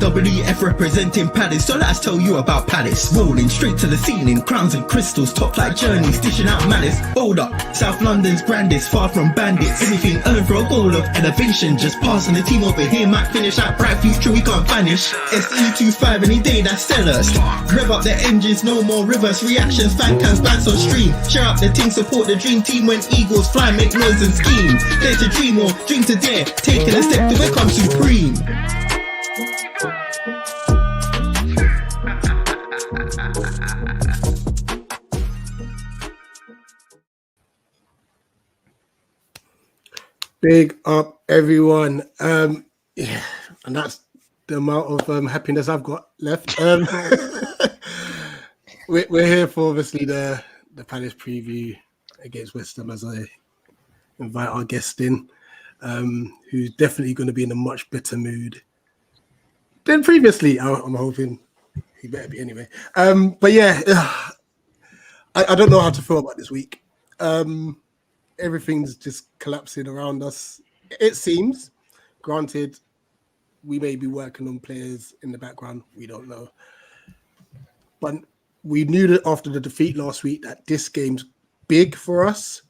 WWF representing Palace, so let's tell you about Palace. Rolling straight to the ceiling, crowns and crystals, top like journeys, dishing out malice. Hold up, South London's grandest, far from bandits. Anything earned for a goal of elevation, just passing the team over here might finish out bright future we can't vanish. SE25 any day, that's sellers. Rev up the engines, no more reverse reactions, fan cams, bands on stream. Share up the team, support the dream team when Eagles fly, make noise and scheme. Dare to dream or dream to dare, taking a step to become supreme. Big up, everyone. Yeah, and that's the amount of happiness I've got left. We're here for obviously the Palace preview against West Ham, as I invite our guest in, who's definitely going to be in a much better mood than previously. I'm hoping he better be anyway. But yeah, I don't know how to feel about this week. Everything's just collapsing around us. It seems. Granted, we may be working on players in the background. We don't know. But we knew that after the defeat last week that this game's big for us.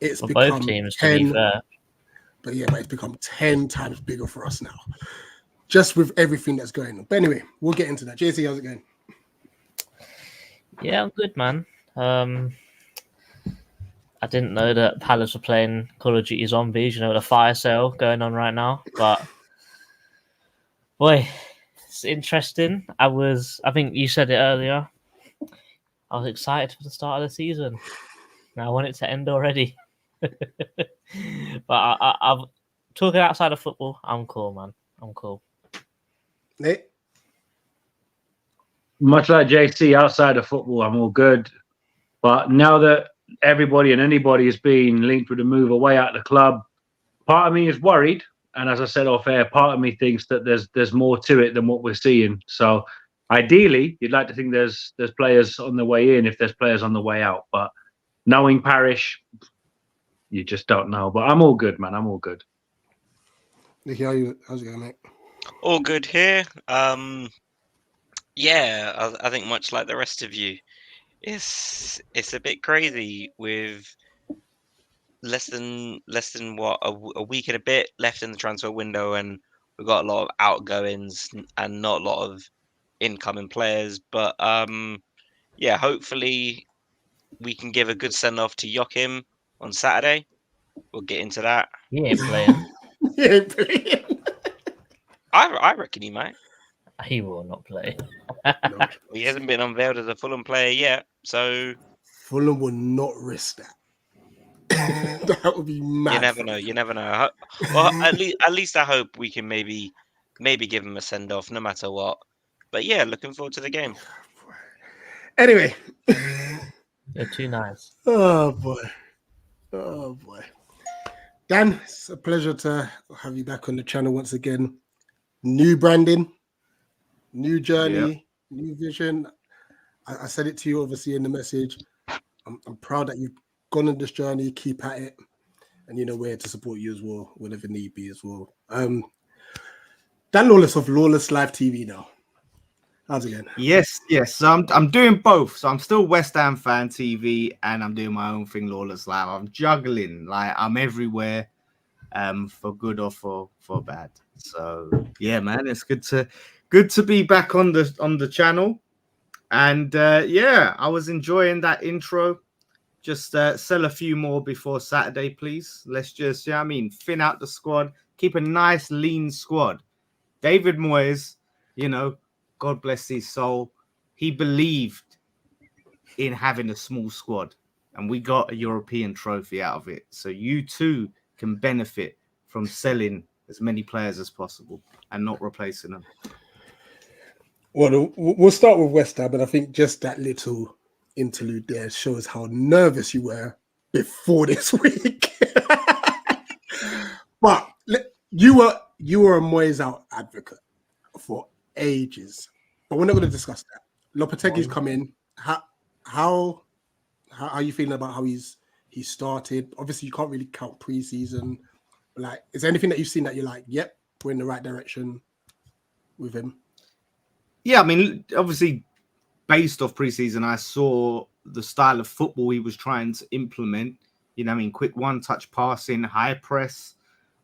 It's become both teams, 10, to be fair. But it's become 10 times bigger for us now. Just with everything that's going on. But anyway, we'll get into that. JC, how's it going? Yeah, I'm good, man. I didn't know that Palace were playing Call of Duty Zombies, the fire sale going on right now. But, boy, it's interesting. I think you said it earlier, I was excited for the start of the season. Now I want it to end already. But I'm talking outside of football. I'm cool, man. I'm cool. Nate? Much like JC, outside of football, I'm all good. But now that everybody and anybody is being linked with a move away out of the club, part of me is worried. And as I said off air, part of me thinks that there's more to it than what we're seeing. So ideally, you'd like to think there's players on the way in if there's players on the way out. But knowing Parish, you just don't know. But I'm all good, man. I'm all good. Nicky, how's it going, mate? All good here. Yeah, I think much like the rest of you, it's a bit crazy with less than what a week and a bit left in the transfer window, and we've got a lot of outgoings and not a lot of incoming players. But yeah, hopefully we can give a good send off to Joachim on Saturday. We'll get into that. He ain't playing. I reckon he might. He will not play. He hasn't been unveiled as a Fulham player yet, so Fulham will not risk that. That would be mad. You never know. Well, at least I hope we can maybe give him a send off, no matter what. But yeah, looking forward to the game. Anyway, You're too nice. Oh boy. Dan, it's a pleasure to have you back on the channel once again. New branding, new journey, new vision. I said it to you obviously in the message. I'm proud that you've gone on this journey. Keep at it, and we're here to support you as well whenever need be as well. Dan Lawless of Lawless Live TV now. How's it going? Yes. So I'm doing both. So I'm still West Ham Fan TV, and I'm doing my own thing, Lawless Live. I'm juggling, I'm everywhere, for good or for bad. So yeah, man, it's good to be back on the channel. And yeah, I was enjoying that intro. Just sell a few more before Saturday, please. Let's just, thin out the squad. Keep a nice, lean squad. David Moyes, God bless his soul. He believed in having a small squad, and we got a European trophy out of it. So you too can benefit from selling as many players as possible and not replacing them. Well, we'll start with West Ham, and I think just that little interlude there shows how nervous you were before this week. But you were a Moyes out advocate for ages, but we're not going to discuss that. Lopetegui's come in. How are you feeling about how he started? Obviously, you can't really count pre-season. Is there anything that you've seen that you're like, yep, we're in the right direction with him? Yeah, I mean, obviously, based off preseason, I saw the style of football he was trying to implement. You know, what I mean, quick one-touch passing, high press.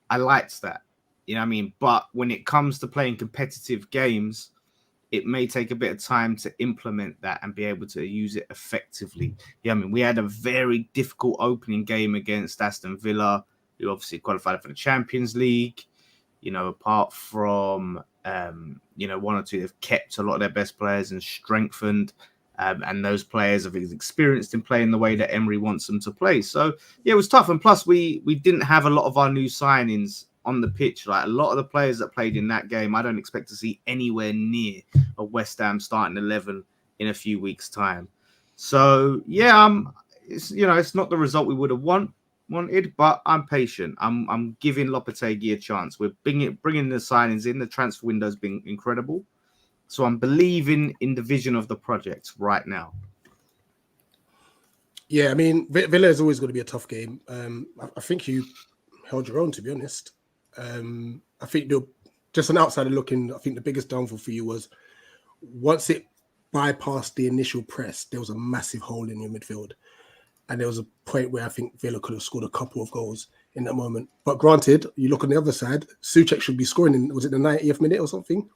I liked that. You know, what I mean, but when it comes to playing competitive games, it may take a bit of time to implement that and be able to use it effectively. Yeah, I mean, we had a very difficult opening game against Aston Villa, who obviously qualified for the Champions League. You know, apart from one or two, they've kept a lot of their best players and strengthened. And those players have experienced in playing the way that Emery wants them to play. So yeah, it was tough. And plus, we didn't have a lot of our new signings on the pitch. Like a lot of the players that played in that game, I don't expect to see anywhere near a West Ham starting 11 in a few weeks' time. So yeah, it's not the result we would have wanted, but I'm patient. I'm giving Lopetegui a chance. We're bringing the signings in. The transfer window's been incredible, so I'm believing in the vision of the project right now. Yeah, I mean, Villa is always going to be a tough game. I think you held your own, to be honest. I think just an outsider looking, I think the biggest downfall for you was once it bypassed the initial press, there was a massive hole in your midfield. And there was a point where I think Villa could have scored a couple of goals in that moment. But granted, you look on the other side, Souček should be scoring was it the 90th minute or something?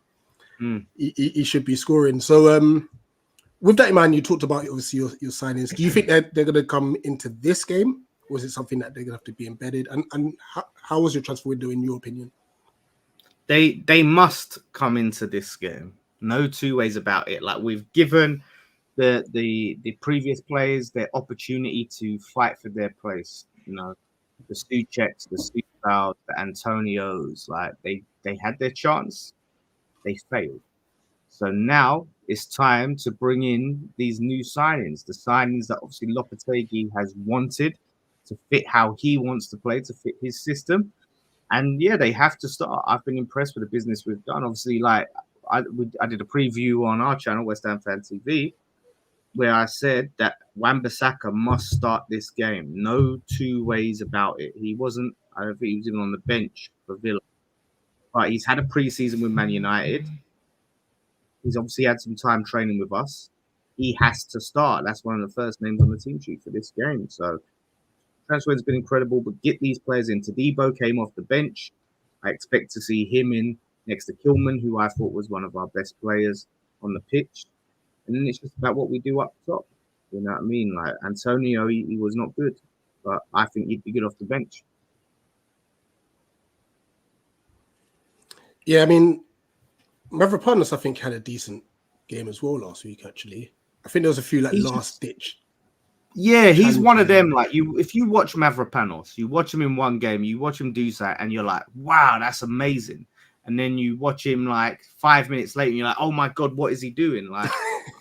He should be scoring. So with that in mind, you talked about obviously your signings. Do you think that they're going to come into this game? Or is it something that they're going to have to be embedded? And how was your transfer window in your opinion? They must come into this game. No two ways about it. Like we've given the previous players their opportunity to fight for their place. You know, the Součeks, the Součals, the Antonios, like they had their chance, they failed. So now it's time to bring in these new signings, the signings that obviously Lopetegui has wanted to fit how he wants to play, to fit his system. And yeah, they have to start. I've been impressed with the business we've done. Obviously, like I did a preview on our channel, West Ham Fan TV, where I said that Wan-Bissaka must start this game. No two ways about it. I don't think he was even on the bench for Villa. But he's had a preseason with Man United. He's obviously had some time training with us. He has to start. That's one of the first names on the team sheet for this game. So transfer has been incredible, but get these players in. Todibo came off the bench. I expect to see him in next to Kilman, who I thought was one of our best players on the pitch. And then it's just about what we do up top. You know what I mean? Like Antonio, he was not good, but I think he'd be good off the bench. Yeah, I mean, Mavropanos, I think, had a decent game as well last week, actually. I think there was a few last ditch. Yeah, he's one of them. Like if you watch Mavropanos, you watch him in one game, you watch him do that, and you're like, wow, that's amazing. And then you watch him like 5 minutes later, and you're like, oh my God, what is he doing? Like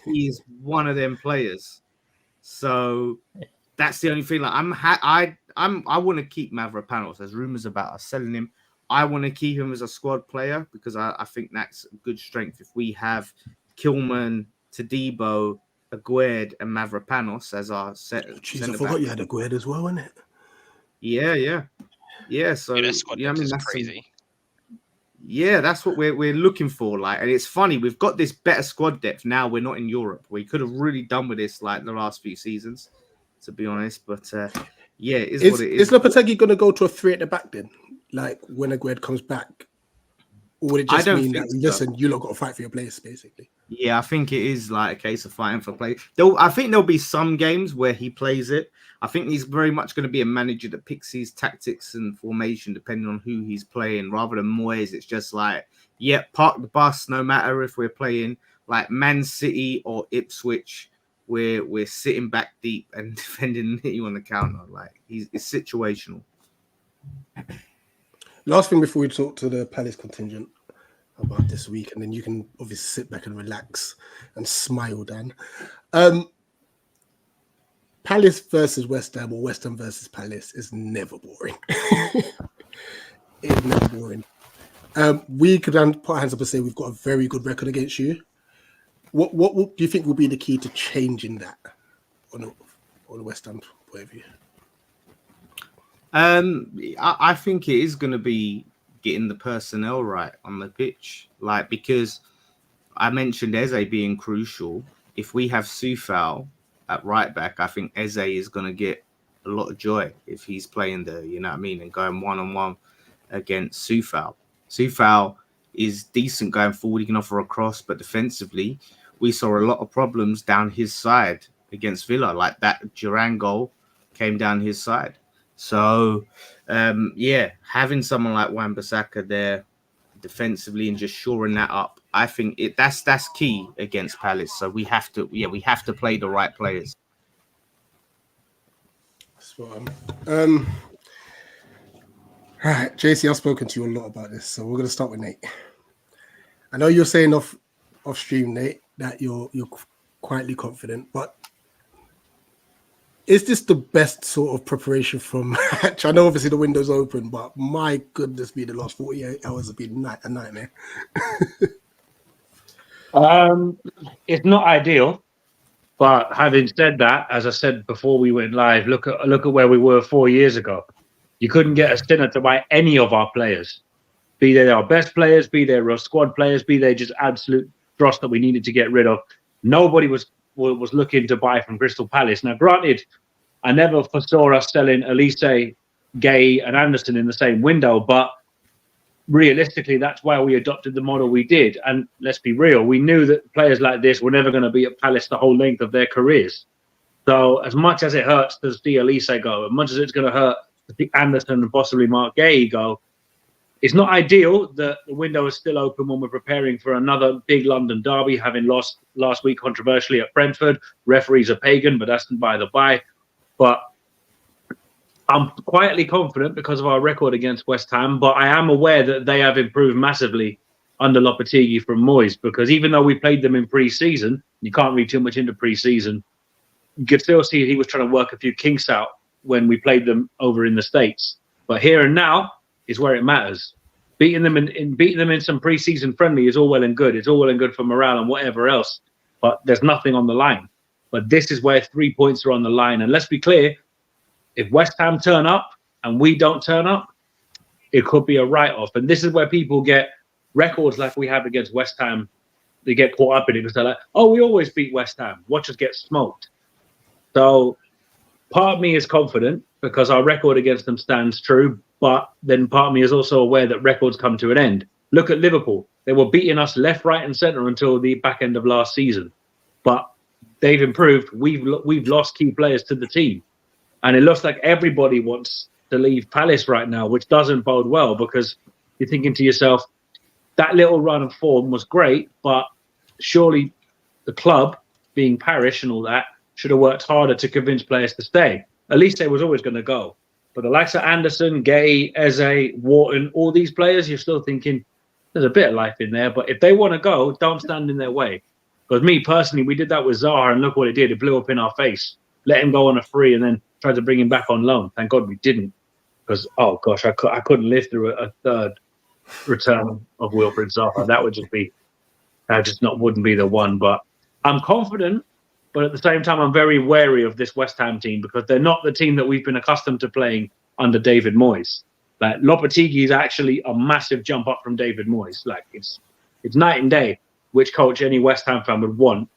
he's one of them players. So that's the only thing. Like I want to keep Mavropanos. There's rumors about us selling him. I want to keep him as a squad player because I think that's a good strength. If we have Kilman, Todibo, Ayew, and Mavropanos as our set. Jeez, I forgot you had Ayew as well, wasn't it? Yeah. So that squad that's crazy. That's what we're looking for. Like, and it's funny, we've got this better squad depth now. We're not in Europe. We could have really done with this like the last few seasons, to be honest. But yeah, it is what it is. Is Lopetegui going to go to a 3 at the back then? Like when Ayew comes back? Or would it just mean that, listen, you lot got to fight for your place, basically? Yeah, I think it is like a case of fighting for play. I think there'll be some games where he plays it. I think he's very much going to be a manager that picks his tactics and formation depending on who he's playing. Rather than Moyes, it's just like, park the bus no matter if we're playing like Man City or Ipswich. We're sitting back deep and defending you on the counter. Like it's situational. Last thing before we talk to the Palace contingent about this week, and then you can obviously sit back and relax and smile, Dan. Palace versus West Ham or West Ham versus Palace is never boring. It's never boring. We could put our hands up and say we've got a very good record against you. What do you think will be the key to changing that on the West Ham point of view? I think it is going to be getting the personnel right on the pitch, like because I mentioned Eze being crucial. If we have Sufal at right back, I think Eze is going to get a lot of joy if he's playing there, you know what I mean, and going one-on-one against Sufal. Sufal is decent going forward. He can offer a cross, but defensively, we saw a lot of problems down his side against Villa. Like that Duran goal came down his side. So, having someone like Wan-Bissaka there defensively and just shoring that up, I think that's key against Palace. So we have to play the right players. Spot on. Right, JC, I've spoken to you a lot about this, so we're going to start with Nate. I know you're saying off stream, Nate, that you're quietly confident, but is this the best sort of preparation from match? I know obviously the window's open, but my goodness me, the last 48 hours have been a nightmare. It's not ideal, but having said that, as I said before we went live, look at where we were 4 years ago. You couldn't get a Sinner to buy any of our players, be they our best players, be they our squad players, be they just absolute dross that we needed to get rid of. Nobody was looking to buy from Crystal Palace. Now, granted, I never foresaw us selling Elise, Gay, and Anderson in the same window, but realistically, that's why we adopted the model we did. And let's be real, we knew that players like this were never going to be at Palace the whole length of their careers. So as much as it hurts to see Elise go, as much as it's going to hurt to see Anderson and possibly Mark Gay go, it's not ideal that the window is still open when we're preparing for another big London derby, having lost last week controversially at Brentford. Referees are pagan, but that's by the by. But I'm quietly confident because of our record against West Ham, but I am aware that they have improved massively under Lopetegui from Moyes, because even though we played them in pre-season, you can't read too much into pre-season, you could still see he was trying to work a few kinks out when we played them over in the States. But here and now is where it matters. Beating them in some pre-season friendly is all well and good. It's all well and good for morale and whatever else, but there's nothing on the line. But this is where 3 points are on the line. And let's be clear, if West Ham turn up and we don't turn up, it could be a write-off. And this is where people get records like we have against West Ham. They get caught up in it because they're like, oh, we always beat West Ham. Watch us get smoked. So part of me is confident because our record against them stands true. But then part of me is also aware that records come to an end. Look at Liverpool. They were beating us left, right, and centre until the back end of last season. But they've improved. We've lost key players to the team. And it looks like everybody wants to leave Palace right now, which doesn't bode well, because you're thinking to yourself, that little run of form was great, but surely the club, being parish and all that, should have worked harder to convince players to stay. At least they was always going to go. But the likes of Anderson, Gay, Eze, Wharton, all these players, you're still thinking there's a bit of life in there. But if they want to go, don't stand in their way. Because me personally, we did that with Zaha, and look what it did. It blew up in our face. Let him go on a free and then tried to bring him back on loan. Thank God we didn't. Because, oh gosh, I couldn't live through a third return of Wilfried Zaha. That would just be, wouldn't be the one. But I'm confident. But at the same time, I'm very wary of this West Ham team because they're not the team that we've been accustomed to playing under David Moyes. Like, Lopetegui is actually a massive jump up from David Moyes. Like, it's night and day which coach any West Ham fan would want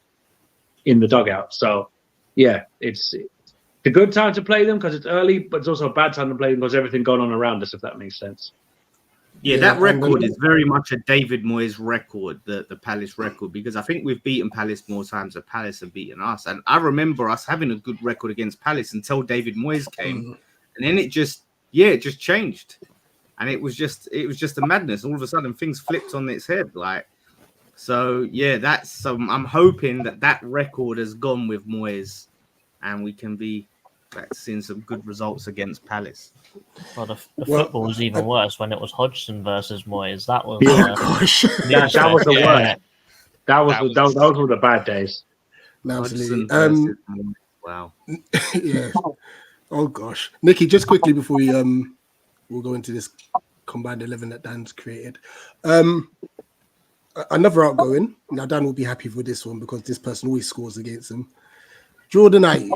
in the dugout. So, yeah, it's a good time to play them because it's early, but it's also a bad time to play them because everything going on around us, if that makes sense. Yeah, that record is very much a David Moyes record, the Palace record, because I think we've beaten Palace more times than Palace have beaten us. And I remember us having a good record against Palace until David Moyes came. And then it just changed. And it was just a madness. All of a sudden, things flipped on its head. I'm hoping that record has gone with Moyes and we can be back seeing some good results against Palace. Well, the football was even worse when it was Hodgson versus Moyes. That was that was the worst. Those were the bad days. Absolutely. Wow. Yeah. Oh gosh, Nikki. Just quickly before we'll go into this combined 11 that Dan's created. Another outgoing. Now Dan will be happy with this one because this person always scores against him. Jordan Ayew.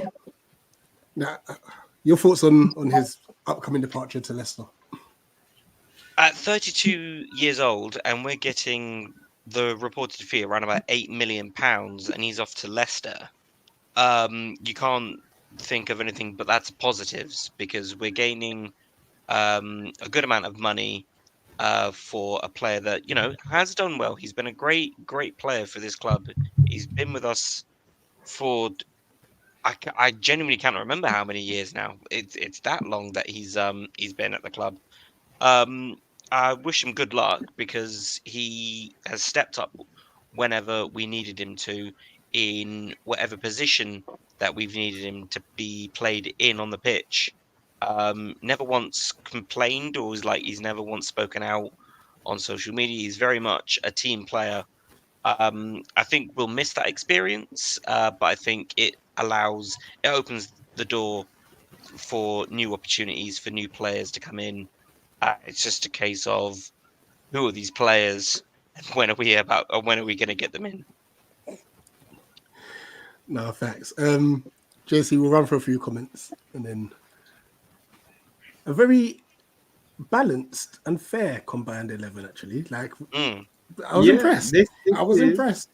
Now, your thoughts on his upcoming departure to Leicester? At 32 years old, and we're getting the reported fee around about £8 million, and he's off to Leicester. You can't think of anything but that's positives, because we're gaining a good amount of money for a player that, you know, has done well. He's been a great player for this club. He's been with us for I genuinely can't remember how many years now. It's that long that he's been at the club. I wish him good luck, because he has stepped up whenever we needed him to, in whatever position that we've needed him to be played in on the pitch. Never once complained, or was like, he's never once spoken out on social media. He's very much a team player. I think we'll miss that experience, but I think it opens the door for new opportunities for new players to come in. It's just a case of, who are these players, and when are we going to get them in? No, facts. JC, we'll run for a few comments, and then a very balanced and fair combined 11. Actually, like I was impressed. I was impressed.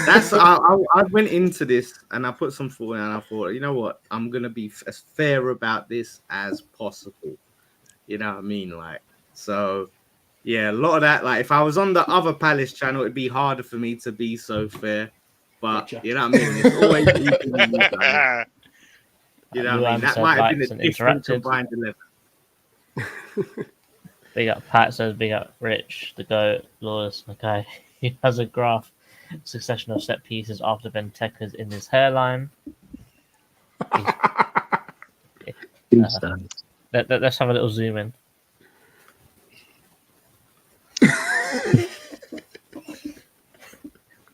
That's I went into this and I put some thought in, and I thought, you know what, I'm gonna be as fair about this as possible. You know what I mean? Like, so yeah, a lot of that. Like, if I was on the other Palace channel, it'd be harder for me to be so fair. But you know what I mean? It's always you know what I mean? That might have been a different combined 11. Big up Pat says, big up Rich, the GOAT, Lawless, okay. He has a graph succession of set pieces after Benteca's in his hairline. Let's have a little zoom in.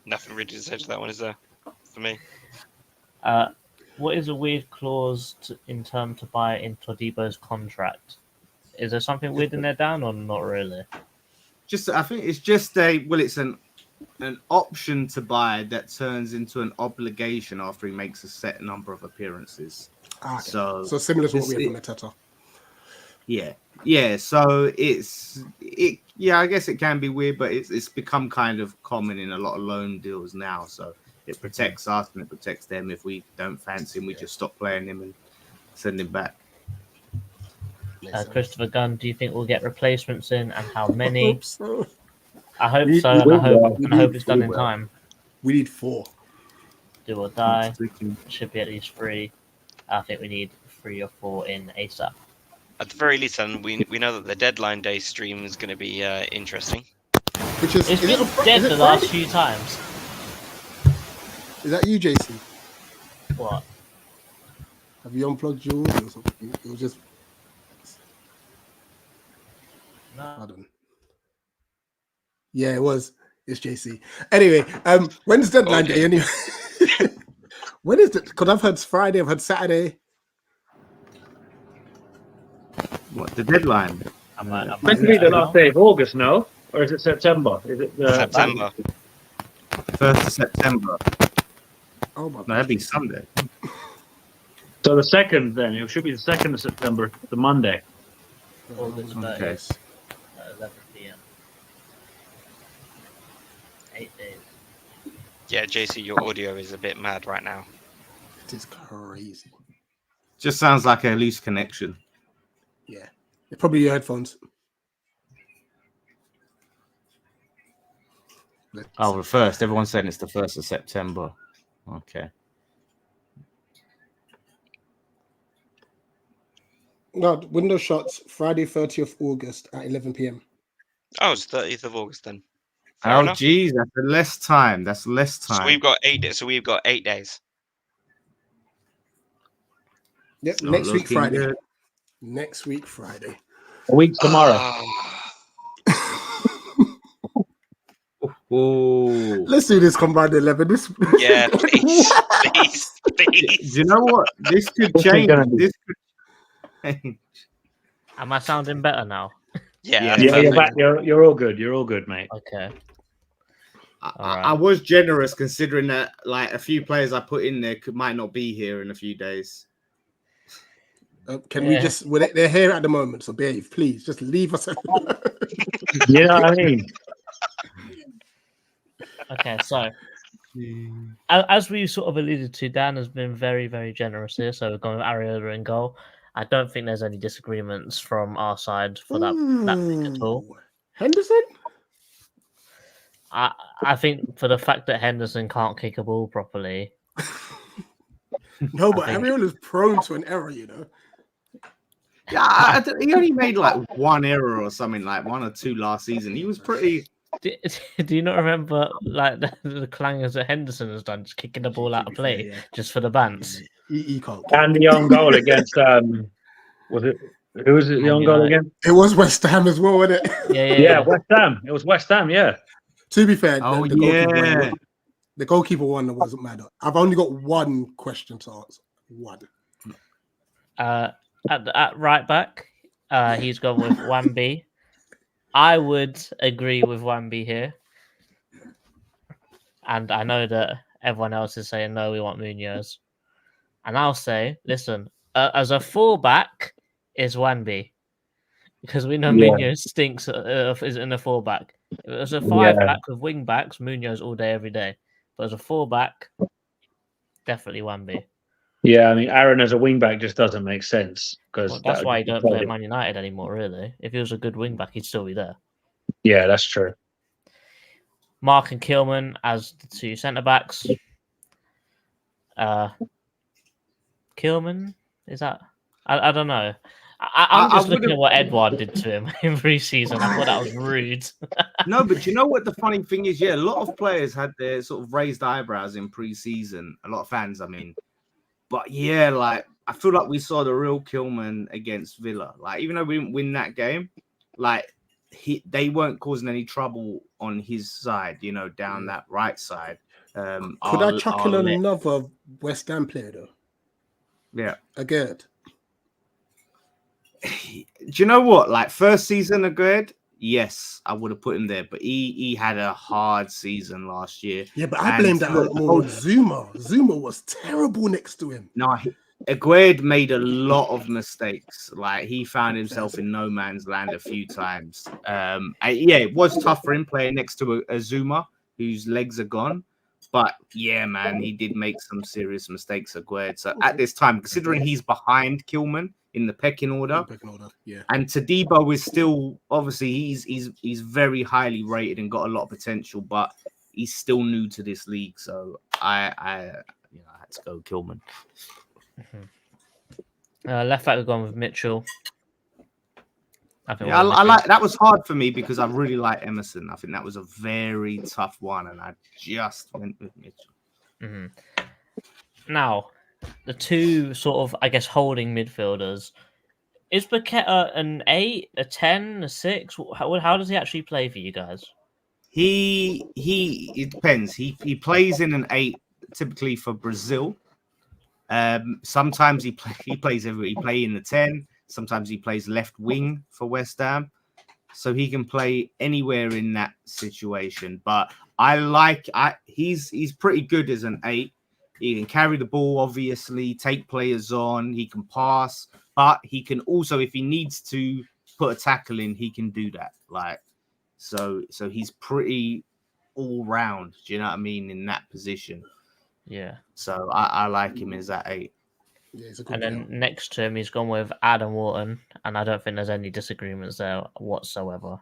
Nothing really to say to that one, is there? For me. What is a weird clause in term to buy in Todibo's contract? Is there something weird in there, Dan, or not really? I think it's just it's an option to buy that turns into an obligation after he makes a set number of appearances. Okay. So similar to what we have on Mateta. Yeah. So I guess it can be weird, but it's become kind of common in a lot of loan deals now. So it protects us and it protects them. If we don't fancy him, we just stop playing him and send him back. Christopher Gunn, do you think we'll get replacements in, and how many? I hope so. I hope so, and I hope it's done in time. We need 4. Do or die. Should be at least 3. I think we need 3 or 4 in ASAP. At the very least, then we know that the deadline day stream is going to be interesting. Which is It's been dead the last few times. Is that you, JC? What? Have you unplugged Jules or something? It was just. No. I don't know. Yeah, it was. It's JC. Anyway, when's deadline day anyway? When is it? Because I've heard Friday, I've heard Saturday. What, the deadline? Meant to be the last day of August, no? Or is it September? Is it September? 1st of September. Oh my! No, that'd be Sunday. So the 2nd, then it should be the 2nd of September, the Monday. August 30th, Okay. 11 p.m. 8 days. Yeah, JC, your audio is a bit mad right now. It is crazy. Just sounds like a loose connection. Yeah, it's probably your headphones. Oh, the 1st. Everyone's saying it's the 1st of September. Okay. No, window shots Friday, 30th August at 11 p.m. Oh, it's 30th of August then. Oh, geez, that's less time. That's less time. So we've got 8 days. So we've got 8 days. Yep, next week Friday. Good. Next week Friday. A week tomorrow. Oh. Let's do this combined 11. Yeah, please. Do you know what? This could change. This could change. Am I sounding better now? Yeah, you're back. You're all good. You're all good, mate. Okay. I was generous considering that like a few players I put in there might not be here in a few days. Can we just? They're here at the moment, so behave, please. Just leave us alone. You know what I mean? Okay, so as we sort of alluded to, Dan has been very, very generous here. So we're going with Areola in goal. I don't think there's any disagreements from our side for that pick at all. Henderson? I think for the fact that Henderson can't kick a ball properly. No, but think- Ariel is prone to an error, you know. Yeah, he only made like one error or something, like 1 or 2 last season. He was pretty. Do you not remember like the clangers that Henderson has done, just kicking the ball out of play just for the bants? He can't. And the own goal against was it? Who was it? The own goal again? It was West Ham as well, wasn't it? Yeah. West Ham. It was West Ham. Yeah. To be fair, Oh, the goalkeeper one wasn't mad. I've only got one question to answer. One. At right back, he's gone with Wambi. I would agree with Wambi here. And I know that everyone else is saying, no, we want Munoz. And I'll say, listen, as a fullback is Wambi. Because we know Munoz stinks is in a fullback. If it was a 5-back with wing backs, Munoz all day, every day. But as a fullback, definitely Wambi. Yeah, I mean, Aaron as a wingback just doesn't make sense because That's why he don't play at Man United anymore. Really, if he was a good wingback, he'd still be there. Yeah, that's true. Mark and Kilman as the 2 centre backs. Kilman is that? I don't know. I'm just looking at what Edouard did to him in pre-season. I thought that was rude. No, but you know what the funny thing is? Yeah, a lot of players had their sort of raised eyebrows in pre-season. A lot of fans, I mean. But yeah, like I feel like we saw the real Kilman against Villa. Like even though we didn't win that game, like they weren't causing any trouble on his side, you know, down that right side. Could I chuck in another West Ham player though? Yeah, Again. Do you know what? Like first season Agüed, yes, I would have put him there, but he had a hard season last year. Yeah, but I blame that more on Zuma. Zuma was terrible next to him. No, Agüed made a lot of mistakes. Like he found himself in no man's land a few times. Yeah, it was tough for him playing next to a Zuma whose legs are gone. But yeah, man, he did make some serious mistakes, Agüed. So at this time, considering he's behind Kilman in the pecking order, yeah, and Todibo is still obviously he's very highly rated and got a lot of potential, but he's still new to this league. So I had to go Kilman. Left back, we've gone with Mitchell. I like that. Was hard for me because I really like Emerson. I think that was a very tough one, and I just went with Mitchell. Mm-hmm. Now, the 2 sort of, I guess, holding midfielders. Is Paqueta an 8, a 10, a 6? How does he actually play for you guys? It depends. He plays in an 8 typically for Brazil. Sometimes he plays he play in the 10. Sometimes he plays left wing for West Ham, so he can play anywhere in that situation. But he's pretty good as an 8. He can carry the ball, obviously, take players on. He can pass, but he can also, if he needs to put a tackle in, he can do that. Like, so he's pretty all round. Do you know what I mean in that position? Yeah. So I like him as that 8. Yeah, he's a good and then next to him, he's gone with Adam Wharton, and I don't think there's any disagreements there whatsoever.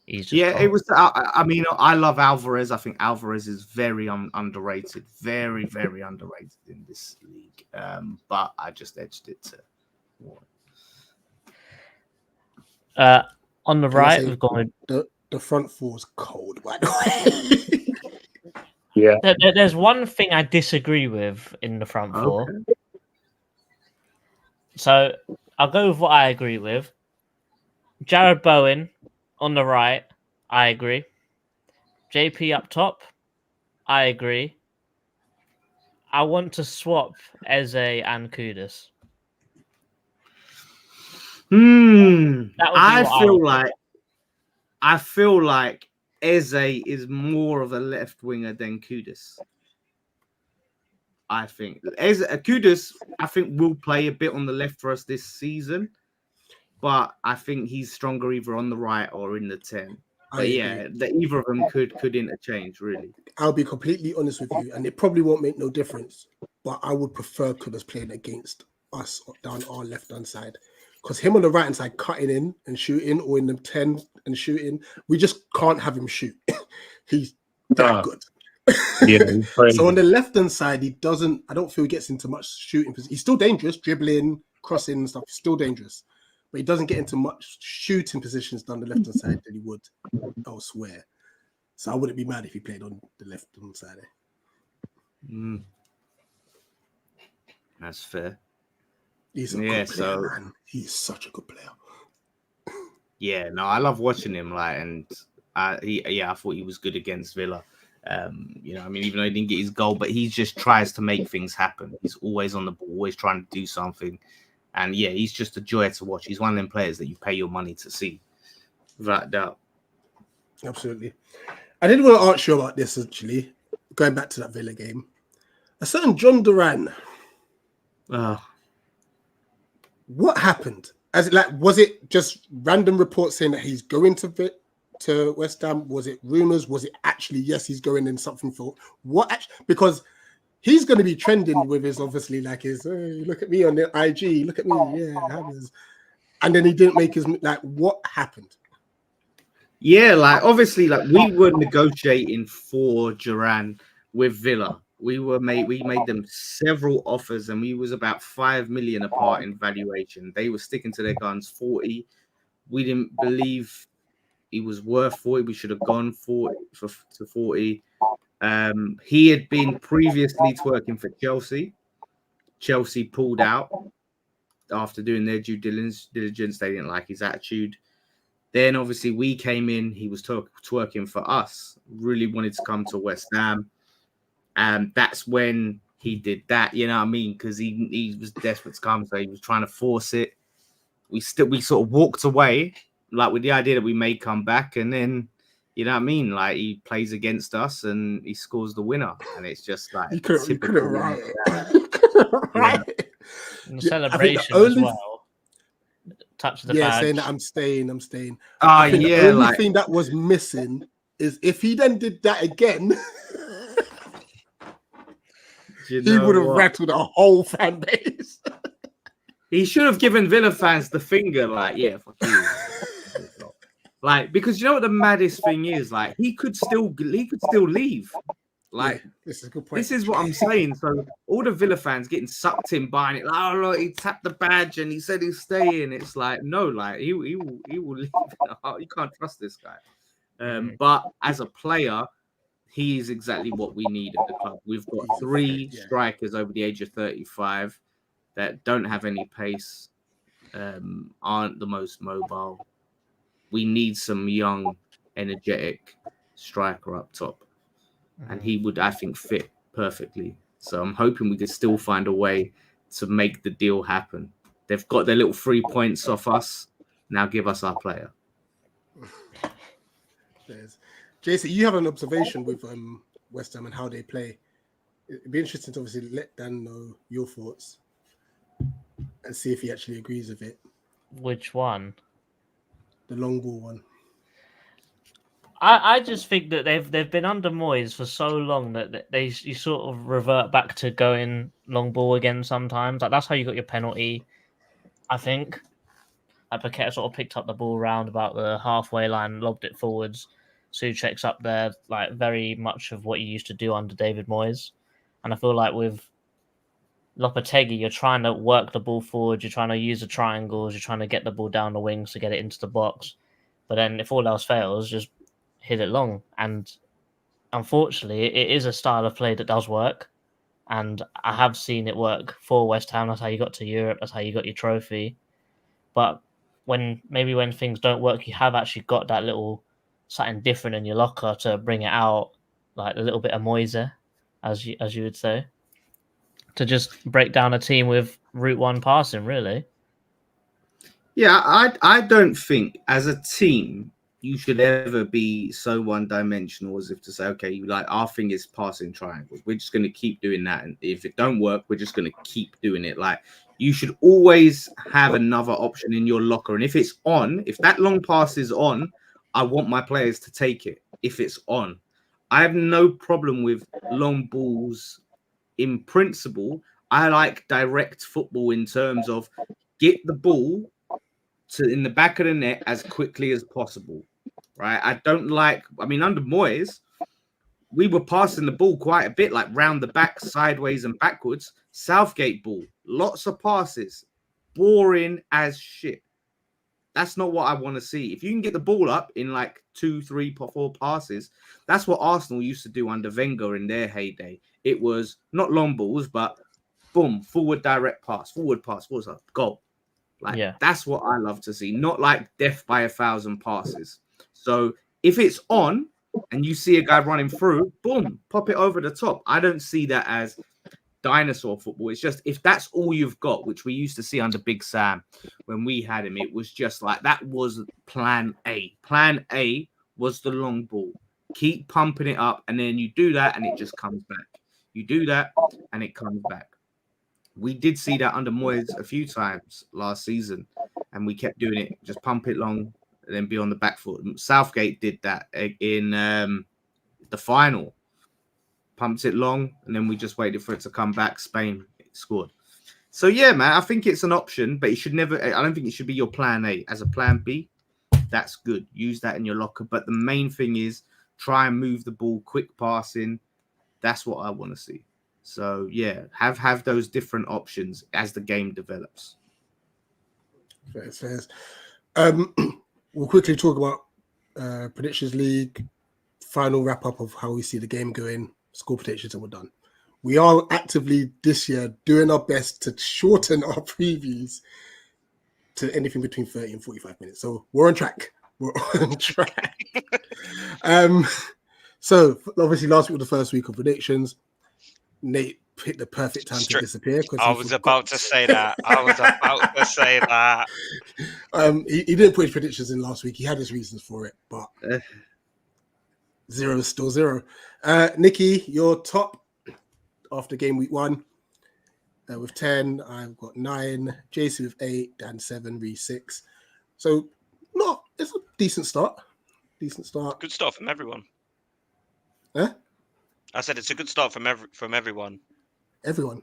It was. I mean, I love Alvarez. I think Alvarez is very underrated, very, very underrated in this league. But I just edged it to Wharton. On the right, we've gone with the front 4's cold, by the way. Yeah. There's one thing I disagree with in the front 4. Okay. So I'll go with what I agree with. Jared Bowen on the right, I agree. JP up top, I agree. I want to swap Eze and Kudus. I feel like Eze is more of a left winger than Kudus. I think Kudus, I think, will play a bit on the left for us this season, but I think he's stronger either on the right or in the 10. But yeah, either of them could interchange really. I'll be completely honest with you, and it probably won't make no difference. But I would prefer Kubbers playing against us down our left-hand side. Because him on the right-hand side cutting in and shooting, or in the 10 and shooting, we just can't have him shoot. He's that good. So on the left-hand side, he doesn't, I don't feel he gets into much shooting. He's still dangerous, dribbling, crossing and stuff. He's still dangerous. But he doesn't get into much shooting positions down the left-hand side than he would elsewhere. So I wouldn't be mad if he played on the left-hand side. That's fair. He's a good player, man. He's such a good player. Yeah, no, I love watching him. I thought he was good against Villa. You know, I mean, even though he didn't get his goal, but he just tries to make things happen. He's always on the ball, always trying to do something. And yeah, he's just a joy to watch. He's one of them players that you pay your money to see, without doubt. Absolutely. I did want to ask you about this, actually, going back to that Villa game. A certain Jhon Duran. What happened? Was it just random reports saying that he's going to West Ham? Was it rumors? Was it actually, yes, he's going in something for what? Because he's going to be trending with his, obviously, like his, hey, look at me on the IG, look at me, yeah, hammers. And then he didn't make his, what happened? Yeah, obviously, we were negotiating for Duran with Villa. We made them several offers, and we was about 5 million apart in valuation. They were sticking to their guns, 40. We didn't believe he was worth 40. We should have gone 40 to 40. He had been previously working for Chelsea. Chelsea pulled out after doing their due diligence. They didn't like his attitude. Then obviously we came in. He was twerking for us. Really wanted to come to West Ham. And that's when he did that, you know what I mean? Because he was desperate to come, so he was trying to force it. We sort of walked away, with the idea that we may come back, and then, you know what I mean? He plays against us and he scores the winner, and it's just you couldn't write it. And the celebration as well. Touch the badge. Saying that I'm staying. The only thing that was missing is if he then did that again. He would have rattled a whole fan base. He should have given Villa fans the finger, yeah, fuck you. Because you know what the maddest thing is? He could still leave. This is a good point. This is what I'm saying. So all the Villa fans getting sucked in buying it. Look, he tapped the badge and he said he's staying. It's no, he will leave. You can't trust this guy. But as a player, he is exactly what we need at the club. We've got 3 strikers over the age of 35 that don't have any pace, aren't the most mobile. We need some young, energetic striker up top. And he would, I think, fit perfectly. So I'm hoping we could still find a way to make the deal happen. They've got their little 3 points off us. Now give us our player. Jason, you have an observation with West Ham and how they play. It'd be interesting to obviously let Dan know your thoughts and see if he actually agrees with it. Which one? The long ball one. I just think that they've been under Moyes for so long that you sort of revert back to going long ball again sometimes. That's how you got your penalty, I think. Paqueta sort of picked up the ball round about the halfway line, lobbed it forwards. Souček's up there, very much of what you used to do under David Moyes. And I feel like with Lopetegui, you're trying to work the ball forward, you're trying to use the triangles, you're trying to get the ball down the wings to get it into the box. But then if all else fails, just hit it long. And unfortunately, it is a style of play that does work. And I have seen it work for West Ham. That's how you got to Europe. That's how you got your trophy. But when things don't work, you have actually got that little something different in your locker to bring it out, a little bit of Moise, as you would say, to just break down a team with route one passing, really. Yeah, I don't think as a team you should ever be so one-dimensional as if to say, okay, our thing is passing triangles. We're just going to keep doing that, and if it don't work, we're just going to keep doing it. You should always have another option in your locker, and if it's on, if that long pass is on, I want my players to take it if it's on. I have no problem with long balls in principle. I like direct football in terms of get the ball to in the back of the net as quickly as possible, right? I mean, under Moyes, we were passing the ball quite a bit, like round the back, sideways and backwards. Southgate ball, lots of passes, boring as shit. That's not what I want to see. If you can get the ball up in like 2, 3, 4 passes, that's what Arsenal used to do under Wenger in their heyday. It was not long balls, but boom, forward direct pass, forward up, goal. Like that's what I love to see, not like death by 1,000 passes. So if it's on and you see a guy running through, boom, pop it over the top. I don't see that as dinosaur football. It's just if that's all you've got, which we used to see under Big Sam when we had him, it was just like that was plan A. Plan A was the long ball. Keep pumping it up, and then you do that and it just comes back. You do that and it comes back. We did see that under Moyes a few times last season, and we kept doing it. Just pump it long and then be on the back foot. Southgate did that in the final. Pumped it long, and then we just waited for it to come back. Spain scored. So, yeah, man, I think it's an option, but it should never... I don't think it should be your plan A. As a plan B, that's good. Use that in your locker. But the main thing is try and move the ball, quick passing. That's what I want to see. So, yeah, have those different options as the game develops. Fair. We'll quickly talk about Predictions League, final wrap-up of how we see the game going, score predictions, and we're done. We are actively this year doing our best to shorten our previews to anything between 30 and 45 minutes. So we're on track. So obviously last week was the first week of predictions. Nate picked the perfect time to disappear. I was about to say that. He didn't put his predictions in last week. He had his reasons for it, but zero is still zero. Nikki, you're top after game week 1 with 10. I've got 9. Jason with 8. Dan 7. Ree 6. So it's a decent start. Good start from everyone. Huh? I said it's a good start from everyone. Everyone.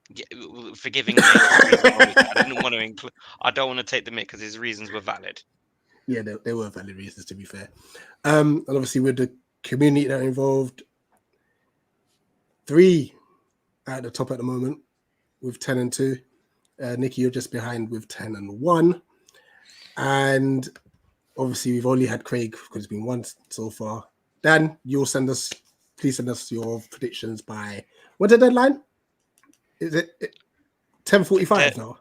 Yeah, forgiving me. I didn't want to include. I don't want to take the mick because his reasons were valid. Yeah, they were valid reasons, to be fair. And obviously with the community that are involved, 3 at the top at the moment with 10 and 2. Nikki, you're just behind with 10 and 1. And obviously we've only had Craig because it's been 1 so far. Dan, please send us your predictions by what's the deadline? Is it 10:45 now?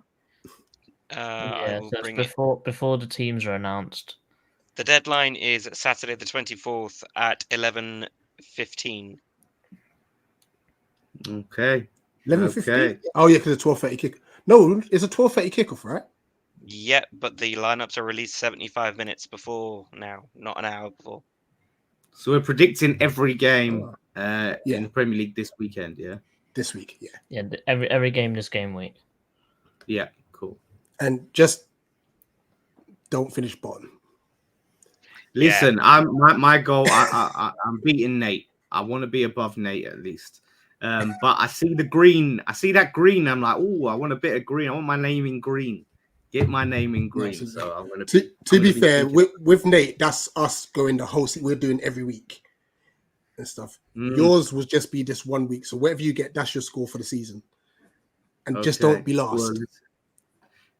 So before the teams are announced. The deadline is Saturday the 24th at 11:15. Okay. 11:15. Oh yeah, because it's 12:30 kick. No, it's a 12:30 kickoff, right? Yeah, but the lineups are released 75 minutes before now, not an hour before. So we're predicting every game in the Premier League this weekend, yeah? This week, yeah. Yeah, every game this game week. Yeah, cool. And just don't finish bottom. Listen, my goal, I'm beating Nate. I want to be above Nate at least. But I see the green. I see that green. I'm like, oh, I want a bit of green. I want my name in green. Get my name in green. Yeah, so I'm gonna to be fair, with Nate, that's us going the whole season. We're doing every week and stuff. Yours will just be this 1 week. So whatever you get, that's your score for the season. And just don't be last.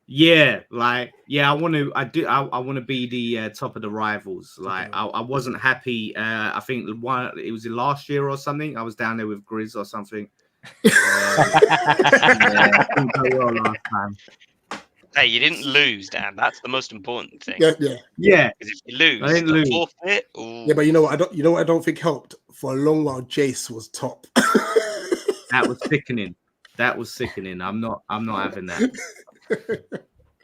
Yeah, I want to be the top of the rivals. Like I wasn't happy. I think it was last year or something. I was down there with Grizz or something. I didn't go well last time. Hey, you didn't lose, Dan. That's the most important thing. Yeah. Because if you lose, I didn't lose. Forfeit. Yeah, but you know what? I don't think helped. For a long while, Jace was top. That was sickening. I'm not having that.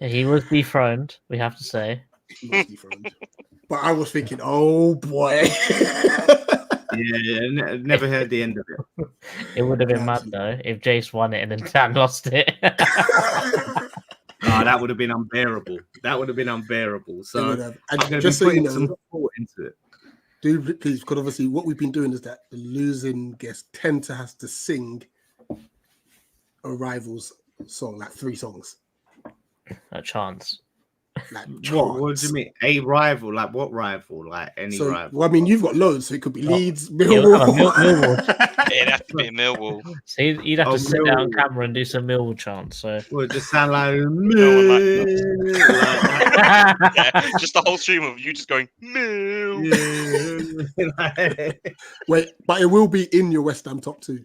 He was dethroned, we have to say. He was dethroned. But I was thinking, oh boy. Yeah, never heard the end of it. It would have been mad though if Jace won it and then Dan lost it. Oh, that would have been unbearable. So I'm going to be putting to it. Do please, because obviously what we've been doing is that the losing guest tend to has to sing a rival's song, like 3 songs. A chance. Like What do you chants. mean? A rival? Like what rival? Like any So, rival? well, I mean, you've got loads, so it could be Oh, Leeds, Millwall. Millwall. It'd have to be a Millwall. So you'd have Oh, to sit down on Millwall. camera and do some Millwall chants. So Well, it just sound like, Yeah, just the whole stream of you just going Mill. Wait, but it will be in your West Ham top 2.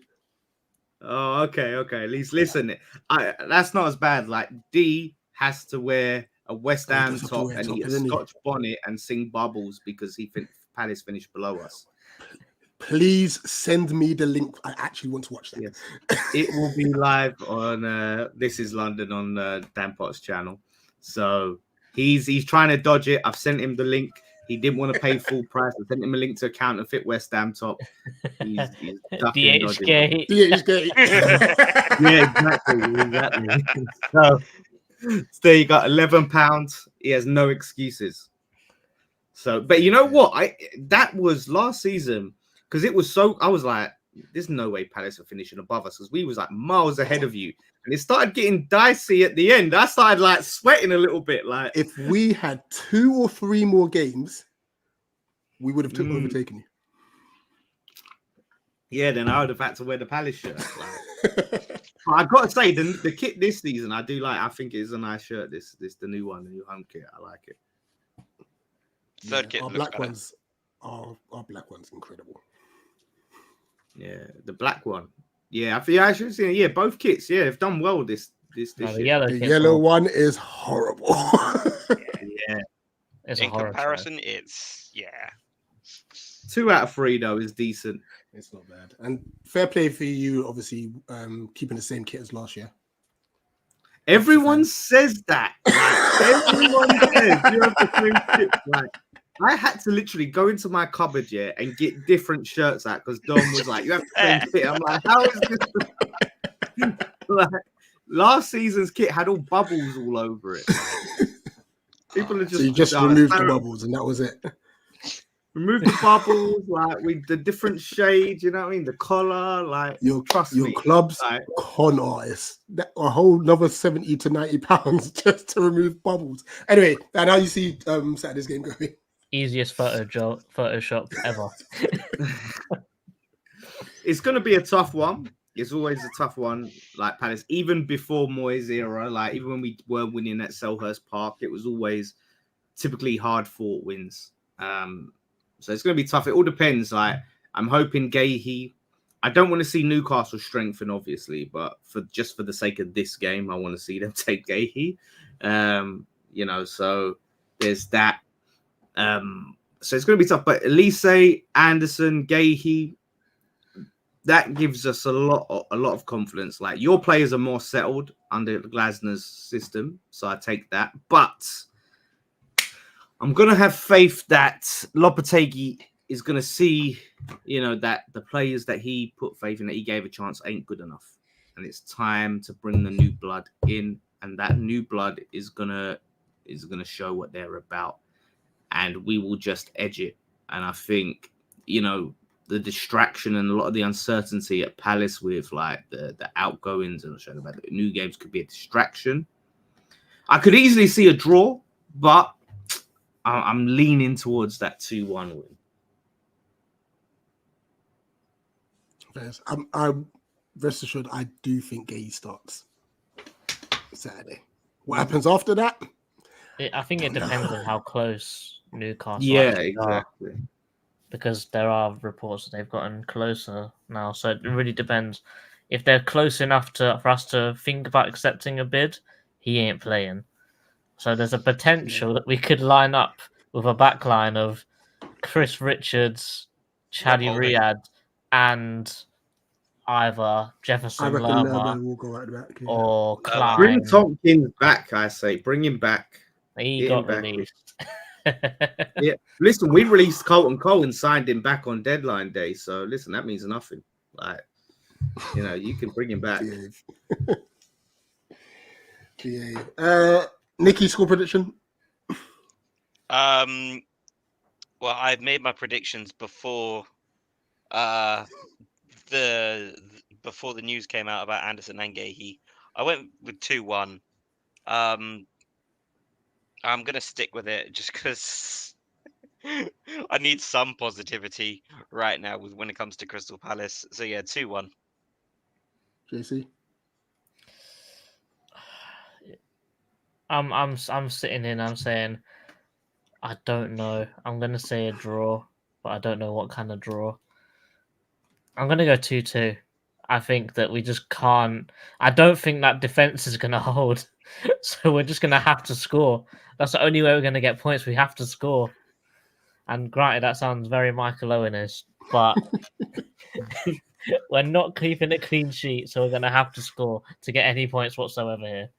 Oh, okay. At least listen, that's not as bad. Like D has to wear a West Oh, he Ham does have to top wear a and top, eat a doesn't he? Scotch bonnet and sing bubbles because Palace finished below us. Please send me the link. I actually want to watch that. Yes, it will be live on This Is London on Dan Potts' channel. So he's trying to dodge it. I've sent him the link. He didn't want to pay full price. I sent him a link to a counterfeit West Ham top. He's ducking and dodging. DHK. DHK. Yeah, exactly. So there you got £11. He has no excuses. So, but you know what? That was last season because it was so. I was like, "There's no way Palace are finishing above us," because we was like miles ahead of you, and it started getting dicey at the end. I started like sweating a little bit. Like, If we had 2 or 3 more games, we would have overtaken you. yeah, then I would have had to wear the Palace shirt. Like, but I've got to say, the kit this season, I do like. I think it's a nice shirt. This the new one, the new home kit. I like it. Third kit Our looks black better. ones, our black one's incredible. Yeah, the black one. Yeah, I should say. Yeah, both kits. Yeah, they've done well this No, the year. yellow. The kit's yellow all- one is horrible. Yeah, It's a In horror show. comparison, it's 2 out of 3 though is decent. It's not bad. And fair play for you, obviously, keeping the same kit as last year. Everyone says that. Like, everyone says you have the same kit. Like, I had to literally go into my cupboard, and get different shirts out because Dom was like, "You have the same kit." I'm like, "How is this?" Like, last season's kit had all bubbles all over it. People are just So you just oh, removed the terrible. bubbles, and that was it. Remove the bubbles, like with the different shades. You know what I mean? The collar, like trust Your me. club's Like, con artists. That a whole another £70 to £90 just to remove bubbles. Anyway, and how you see Saturday's game going? Easiest Photoshop ever. it's going to be a tough one. It's always a tough one, like Palace. Even before Moyes' era, like even when we were winning at Selhurst Park, it was always typically hard-fought wins. So it's going to be tough. It all depends. Like I'm hoping Gahey. I don't want to see Newcastle strengthen, obviously, but for the sake of this game, I want to see them take Gahey. So there's that. So it's going to be tough. But Elise, Anderson, Gahey. That gives us a lot of confidence. Like your players are more settled under Glasner's system, so I take that. But I'm gonna have faith that Lopetegui is gonna see, that the players that he put faith in, that he gave a chance, ain't good enough, and it's time to bring the new blood in, and that new blood is gonna show what they're about, and we will just edge it. And I think, the distraction and a lot of the uncertainty at Palace with like the outgoings and showing about the new games could be a distraction. I could easily see a draw, but I'm leaning towards that 2-1 win. Yes, I'm rest assured. I do think Gahey starts Saturday. What happens after that? I think it depends on how close Newcastle Yeah, actually are, exactly. because there are reports that they've gotten closer now. So it really depends. If they're close enough for us to think about accepting a bid, he ain't playing. So there's a potential that we could line up with a backline of Chris Richards, Chaddy Holding. Riyad, and either Jefferson I reckon Lerma will go out the back. Yeah. or Klein. Bring Tompkins back, I say. Bring him back. He Get got him back. released. Yeah. Listen, we released Colton Cole and signed him back on deadline day. So listen, that means nothing. Like, you can bring him back. Yeah. Nikki, score prediction? Well, I've made my predictions before before the news came out about Anderson and Gahey. I went with 2-1. I'm gonna stick with it just because I need some positivity right now when it comes to Crystal Palace. So yeah, 2-1. JC. I'm sitting in. I'm saying I don't know. I'm gonna say a draw, but I don't know what kind of draw. I'm gonna go 2-2. I think that we just can't. I don't think that defense is gonna hold, so we're just gonna have to score. That's the only way we're gonna get points. We have to score. And granted, that sounds very Michael Owen-ish, but we're not keeping a clean sheet, so we're gonna have to score to get any points whatsoever here.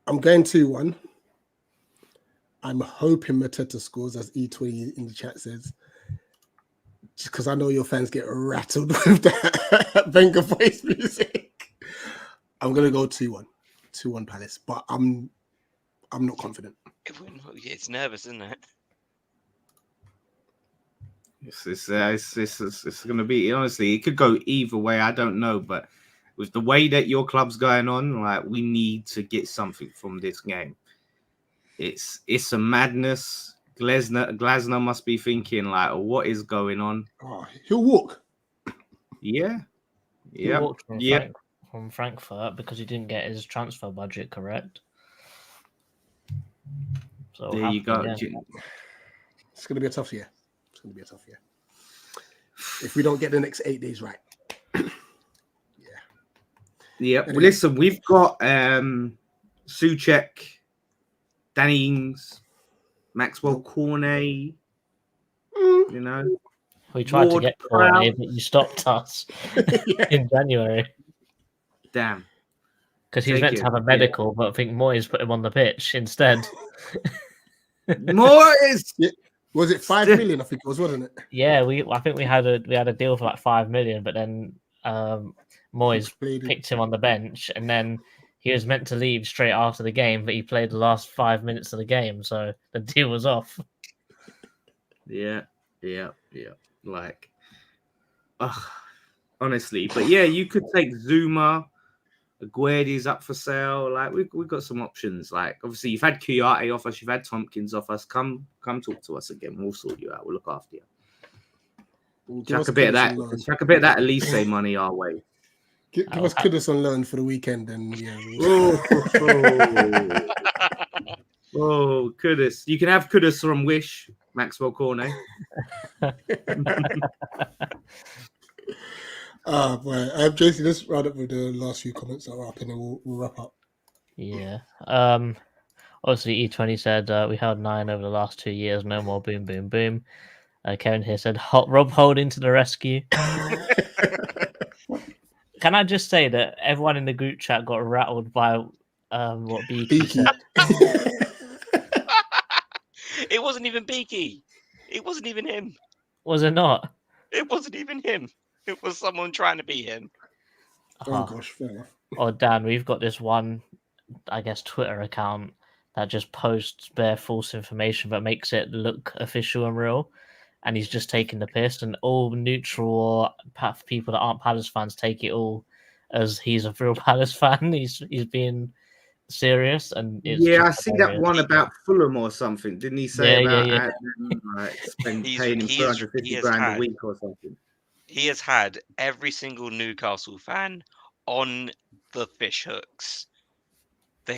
I'm going 2-1. I'm hoping Mateta scores, as E20 in the chat says. Just because I know your fans get rattled with that Wenger voice music. I'm gonna go 2-1. 2-1 Palace. But I'm not confident. It's nervous, isn't it? It's going to be, honestly, it could go either way. I don't know, but with the way that your club's going on, like, we need to get something from this game. It's a madness. Glasner must be thinking, like, what is going on? Oh, he'll walk. Yeah. He walked from Frankfurt because he didn't get his transfer budget correct. So there you go. It's going to be a tough year. It's going to be a tough year. If we don't get the next 8 days right. Yeah. Anyway. Well, listen, we've got Souček, Danny Ings, Maxwell Cornet, you know. We tried Ward to get Prowse. Cornet, but you stopped us in January. Damn. Because he was meant to have a medical, but I think Moyes put him on the pitch instead. Moyes! Yeah. Was it 5 million? I think it was, wasn't it? Yeah, I think we had a deal for like 5 million, but then Moyes picked him on the bench, and then he was meant to leave straight after the game, but he played the last 5 minutes of the game, so the deal was off. Yeah. Like, honestly, but yeah, you could take Zuma. Aguirre's up for sale. Like, we've got some options. Like, obviously, you've had Kouyaté off us, you've had Tompkins off us. Come talk to us again. We'll sort you out. We'll look after you. Chuck a bit of that Elise money our way. Give us Kudus on loan for the weekend, and yeah. Kudus. You can have Kudus from Wish, Maxwell Cornet. Boy. JC, let's round up with the last few comments that are up, and then we'll wrap up. Yeah. Obviously, E20 said we held 9 over the last 2 years. No more boom, boom, boom. Kevin here said Rob Holding to the rescue. Can I just say that everyone in the group chat got rattled by what Beaky said? It wasn't even Beaky. It wasn't even him. Was it not? It wasn't even him. It was someone trying to be him. Oh gosh, fair enough. Oh, Dan, we've got this one, I guess, Twitter account that just posts bare false information but makes it look official and real. And he's just taking the piss, and all neutral or people that aren't Palace fans take it all as he's a real Palace fan. He's being serious, and I see that one about Fulham or something. Didn't he say paying him 250 grand a week or something? He has had every single Newcastle fan on the fish hooks. They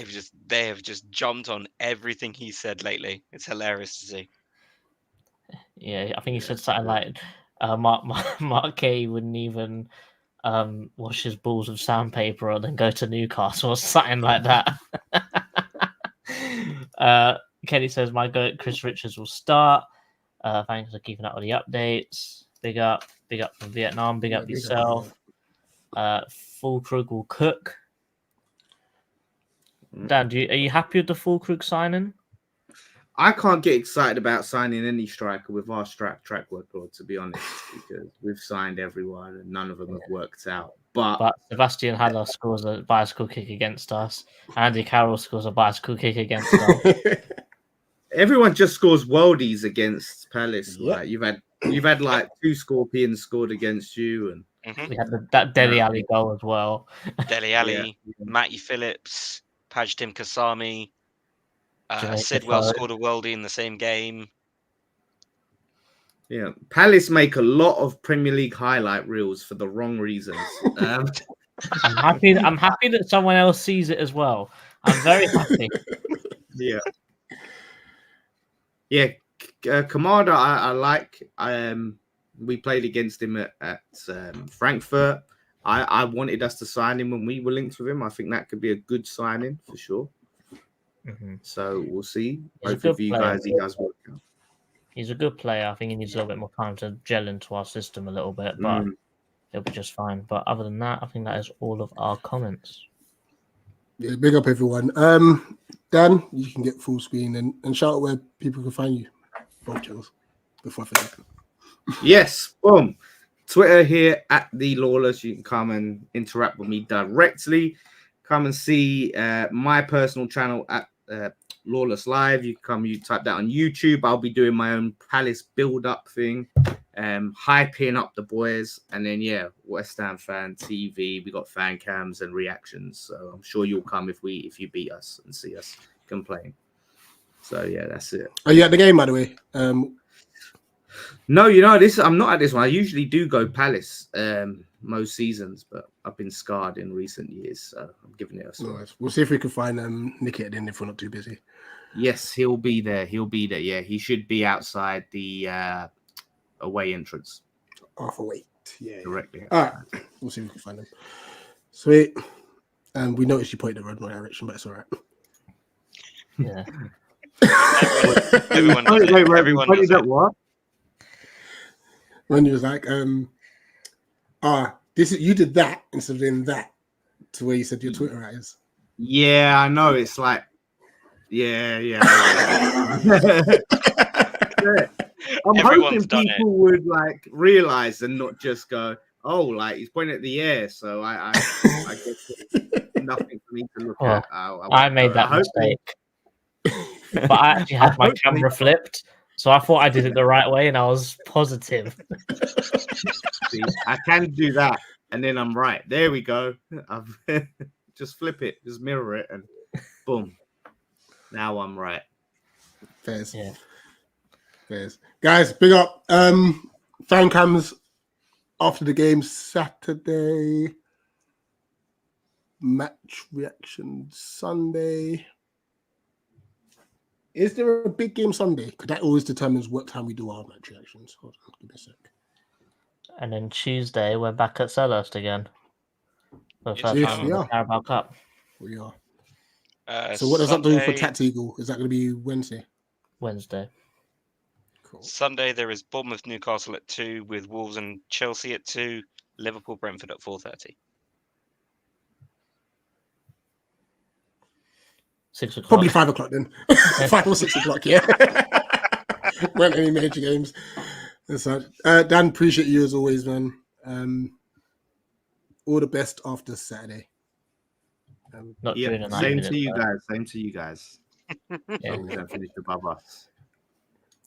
have just jumped on everything he said lately. It's hilarious to see. Yeah, I think he said something like Mark Kay wouldn't even wash his balls with sandpaper or then go to Newcastle or something like that. Kenny says my goat Chris Richards will start. Thanks for keeping up with the updates. Big up from Vietnam. Big up yourself. Fulkrug will cook. Dan, are you happy with the Fulkrug signing? I can't get excited about signing any striker with our track record, to be honest, because we've signed everyone and none of them have worked out. But Sebastian Haller scores a bicycle kick against us. Andy Carroll scores a bicycle kick against us. Everyone just scores worldies against Palace. Yep. Like you've had like 2 Scorpions scored against you, and We had that Dele Alli goal as well. Dele Alli, Matty Phillips, Pajtim Kasami, Sidwell scored a worldie in the same game. yeah, Palace make a lot of Premier League highlight reels for the wrong reasons. I'm happy that someone else sees it as well. I'm very happy. Yeah. Yeah, Kamada, I like. We played against him at Frankfurt. I wanted us to sign him when we were linked with him. I think that could be a good signing for sure. Mm-hmm. So we'll see. He's Both of you guys, he does work out. He's a good player. I think he needs a little bit more time to gel into our system a little bit, but he'll be just fine. But other than that, I think that is all of our comments. Yeah, big up everyone. Dan, you can get full screen and shout out where people can find you. Both channels. Before I forget. Yes, boom. Twitter here at the Lawless. You can come and interact with me directly. Come and see my personal channel at Lawless Live. You type that on YouTube. I'll be doing my own Palace build-up thing, hyping up the boys, and then West Ham Fan TV. We got fan cams and reactions, so I'm sure you'll come if you beat us and see us complain. So that's it. Are you at the game, by the way? No, I'm not at this one. I usually do go Palace most seasons, but I've been scarred in recent years, so I'm giving it a shot. Nice. We'll see if we can find Nicky at the end if we're not too busy. Yes, he'll be there. Yeah, he should be outside the away entrance. Half away. Yeah. Directly. All right. We'll see if we can find him. Sweet. We noticed you pointed the wrong direction, but it's all right. Yeah. Everyone does it. Everyone does it. What? When he was like, you did that instead of doing that to where you said your Twitter at is. Yeah, I know. It's like, yeah. I'm Everyone's hoping people would like realize and not just go, "Oh, like he's pointing at the air." So I guess it's nothing for me to look at. I made that mistake, but I actually had my camera flipped, so I thought I did it the right way, and I was positive. See, I can do that, and then I'm right. There we go. I've just flip it, just mirror it, and boom. Now I'm right. Fairs. Yeah. Fairs. Guys, big up. Fan cams after the game Saturday. Match reaction Sunday. Is there a big game Sunday? Because that always determines what time we do our match reactions. Hold on, give me a sec. And then Tuesday, we're back at Selhurst again. For the first time in the Carabao Cup. We are. So what does that do for Tat Eagle? Is that going to be Wednesday? Wednesday. Cool. Sunday there is Bournemouth Newcastle at 2 with Wolves and Chelsea at 2, Liverpool Brentford at 4:30. 6 o'clock. Probably 5 o'clock then. 5 or 6 o'clock, yeah. Weren't any major games. So, Dan, appreciate you as always, man. All the best after Saturday. During the 90 same minutes, to you though. guys. Same to you guys. Yeah. We don't finish above us.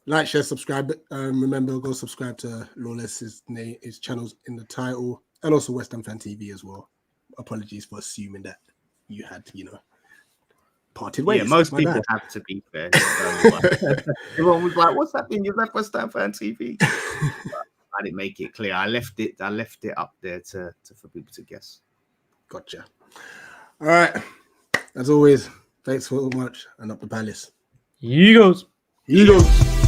Like, share, subscribe. Remember, go subscribe to Lawless. His channel's in the title, and also West Ham Fan TV as well. Apologies for assuming that you had, parted ways. Yeah, most My people bad. have to be fair. Everyone was like, "What's happening? You left West Ham Fan TV." I didn't make it clear. I left it up there for people to guess. Gotcha. All right. As always, thanks so much, and up the Palace. Eagles. Eagles.